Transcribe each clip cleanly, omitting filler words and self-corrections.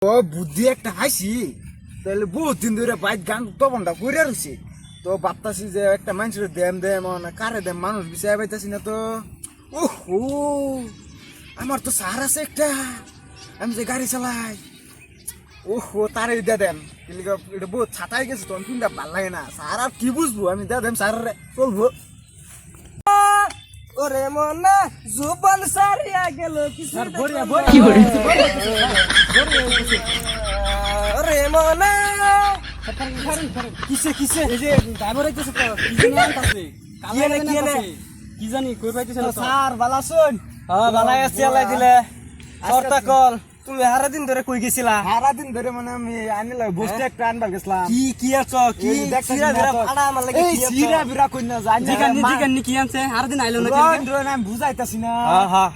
ও বুদ্ধি একটা হাসি তাহলে বহুত দিন ধরে বাইক গান তপনটা করে রয়েছে তো ভাবতাছি যে একটা মানুষের দেম কারে দেম মানুষ বিষয় পাইতাছি না তো ওহো আমার তো সার আছে একটা আমি যে গাড়ি চালাই ওহো তারে দিয়ে দেন এটা বহুত ছাতাই গেছে তখন কিন্তু ভাল লাগে না সার আর কি বুঝবো আমি দিয়ে দেম সার চলবো ওরে মনা জুবান সারিয়া গেল ওরে মনা কিসে কিসে এই যে ড্রাইভার আইতেছে তো কি জানি আনতাছে কি জানি কই পাইতেছে না স্যার ভালো আছেন হ্যাঁ ভালো আছি আল্লাহ দিলে সরতা কল তুমি হারা দিন ধরে কই গেছিলা সারাদিন ধরে মানে আমি আনিলে বসতে একটা আনবার গেছিলাম কি আছো কি সিরা বিরা ফাড়া আমার লাগে এই কি আছো সিরা বিরা কই না জানি জিগান কি আনছে আর দিন আইলো না রোন রোন আমি বুঝাইতাছি না হ্যাঁ হ্যাঁ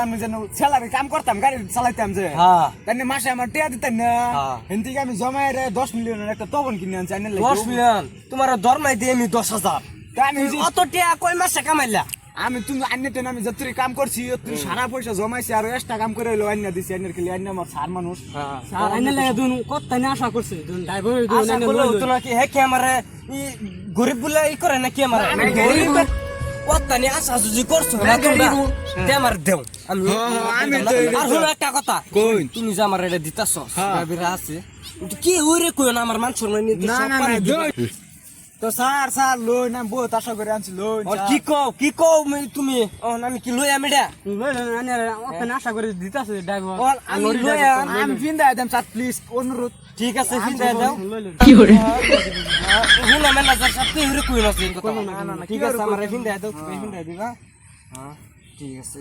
আমি যেন স্যালারি কাম করতাম গাড়ি চালাইতাম যে হ্যাঁ তাই মাসে আমার টিয়া দিতেন না হ্যাঁ। হেন থেকে আমি জমাই 10 মিলিয়নের একটা তবন কিনে আনছি আনিলে 10 মিলিয়ন তোমার দরমাই দিয়ে আমি 10,000 আমি অত টিয়া কই মাসে কামাইলা আমি তুমি আন্নে আমি যতরি কাম করছি তুই সারা পয়সা জমাইছি আর এক্সট্রা কাম করে হইলো আন্না দিছি আন্নের খেলে আন্না আমার সার মানুষ আর আইনা লাগে দুন কত না আশা করছে দুন ড্রাইভার দুন আশা আইনা করলো লইলো তো নাকি হে কি আমারে ই গরিব বলে ই করে নাকি আমারে আমি গরিব। ওতানি আশা যদি করছো না তোমরা তে আমার দেও আমি আমি তো এটা আর হলো একটা কথা কই? তুমি যে আমার এটা দিতাছো হ্যাঁ। সাবিরা আছে কিন্তু কি ওরে কই না আমার মান সম্মান নিতে না সব না পানি না দিবা। তো স্যার লোন আমি বহুত আশা করে আনছি লোন আর কি কও তুমি আমি কি লই আমি এটা লইলো আইনা অত না আশা করে দিতাছে ড্রাইভার আমি লই আমি ফিন্দা দেম স্যার প্লিজ অনুরোধ ঠিক আছে ফিন্দা দাও লইলো হুনা ম্যানেজার সাহেব কি ওরে কই না কথা না, না, ঠিক আছে আমার ফিন্দা দাও তুমি ফিন্দা দিবা হ্যাঁ ঠিক আছে